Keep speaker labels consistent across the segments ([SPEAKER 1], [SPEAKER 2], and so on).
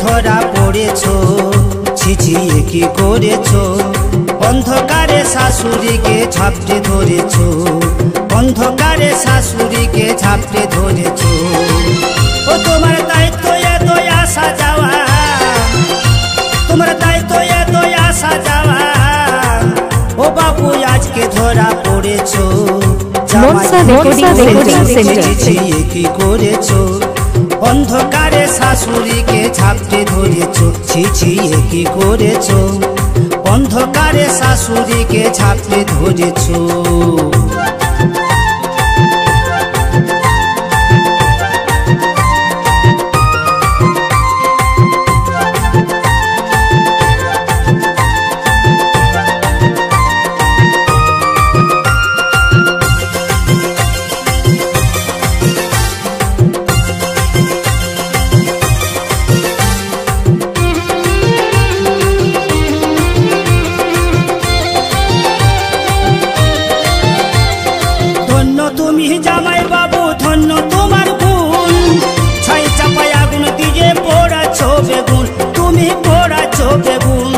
[SPEAKER 1] ধরা পড়েছো, ছিছিয়ে কি করেছো? অন্ধকারে শাশুড়িকে ঝাপটে ধরেছো, অন্ধকারে শাশুড়িকে ঝাপটে ধরেছো। ও তোমার দায়িত্ব এত আসা যাওয়া, তোমার দায়িত্ব এত আসা যাওয়া। ও বাবু আজকে ধরা পড়েছো, ছিছিয়ে কি করেছো? অন্ধকারে শাশুড়িকে ঝাপটে ধরেছো, ছিছিয়ে কি করেছো? অন্ধকারে শাশুড়িকে ঝাপটে ধরেছো। তুমি জামাই বাবু ধন্য তোমার গুণ, ছাই চাপাই আগুন দিয়ে পোড়াছো বেগুন, তুমি পোড়াছো বেগুন।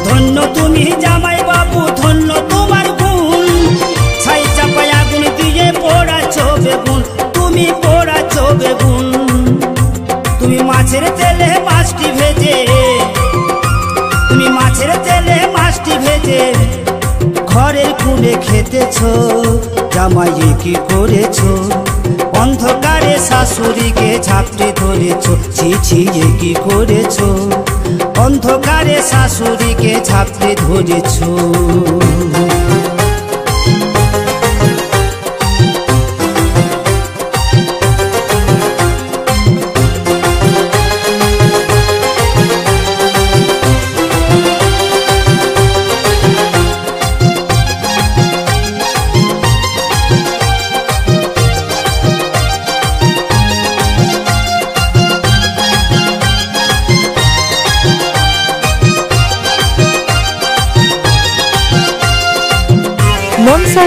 [SPEAKER 1] ধন্য তুমি জামাই বাবু ধন্য তোমার গুণ, ছাই চাপাই আগুন দিয়ে পোড়াছো বেগুন, তুমি পোড়াছো বেগুন। তুমি মাছের তেলে মাছটি ভেজে, তুমি মাছের তেলে মাছটি ভেজে ঘরের কুলে খেতেছো, জামাইয়ে কি করেছো? অন্ধকারে শাশুড়িকে ঝাপটে ধরেছো, ছিছিয়ে কি করেছো? অন্ধকারে শাশুড়িকে ঝাপটে ধরেছো।
[SPEAKER 2] Mansa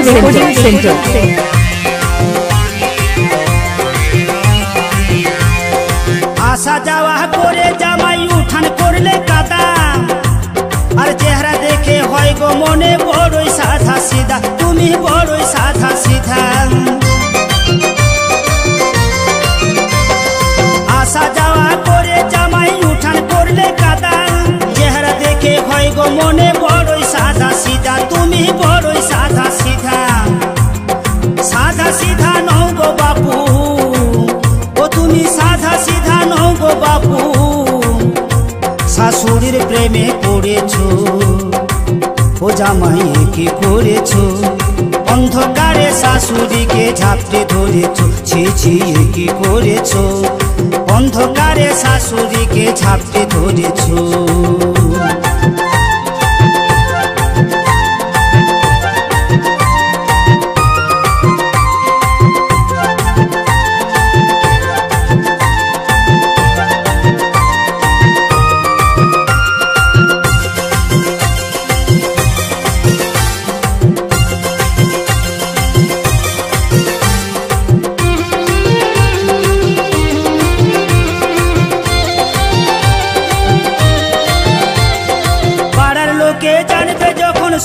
[SPEAKER 2] recording centre.
[SPEAKER 1] আসা যাওয়া করে জামাই উঠান করলে কাদা, আর চেহারা দেখে হয় গো মনে বড়ই সাধা সিধা, তুমি বড়ই সাধা সিধা। আসা যাওয়া করে জামাই উঠান করলে কাদা, চেহারা দেখে হয় গো মনে বড়ই সাধা সিধা, তুমি বড়ই সাধা সিধা। সাধা সিধা নও গো বাপু, ও তুমি সাধা সিধা নও গো বাপু। শাশুড়ির প্রেমে পড়েছো, ও জামাই কি করেছো? অন্ধকারে শাশুড়িকে ঝাপটে ধরেছো, ছিছিয়ে কি করেছো? অন্ধকারে শাশুড়িকে ঝাপটে ধরেছো।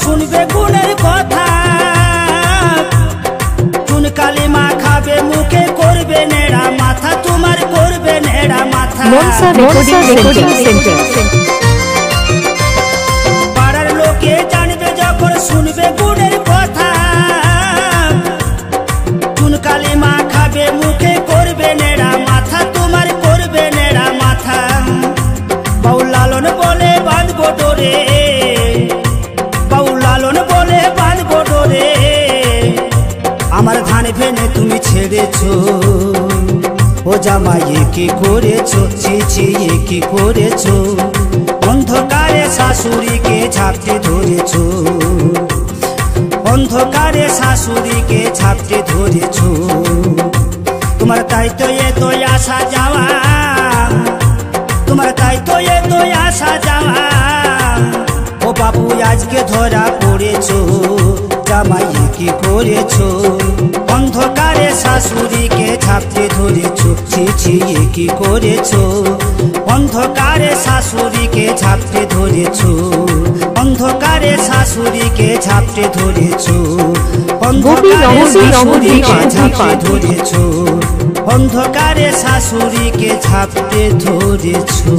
[SPEAKER 1] শুনবে গুণের কথা, চুন কালি মা খাবে মুখে করবে নেড়া মাথা, তোমার করবে নেড়া মাথা।
[SPEAKER 2] Manasa recording centre.
[SPEAKER 1] পাড়ার লোকে জানবে যখন শুনবে গুণের কথা, চুন কালি মা খাবে মুখে করবে নেড়া মাথা, তোমার করবে নেড়া মাথা। বাউল লালন বলে বাঁধবো ডোরে, আমার ধান ভেনে তুমি ছেড়েছো, ও জামাইয়ে কি করেছো? ছিছিয়ে কি করেছো? অন্ধকারে শাশুড়িকে ঝাপটে ধরেছো, অন্ধকারে শাশুড়িকে ঝাপটে ধরেছো। তোমার দায়িত্ব এত আসা যাওয়া, তোমার দায়িত্ব এত আসা যাওয়া। ও বাবু আজকে ধরা পড়েছো, জামাই কি করেছো? অন্ধকারে শাশুড়িকে ঝাপটে কি করেছো অন্ধকারে শাশুড়িকে ঝাপটে ধরেছো অন্ধকারে শাশুড়িকে ঝাপটে ধরেছো অন্ধকারে শাশুড়িকে ঝাপটে ধরেছো অন্ধকারে শাশুড়িকে ঝাপটে ধরেছো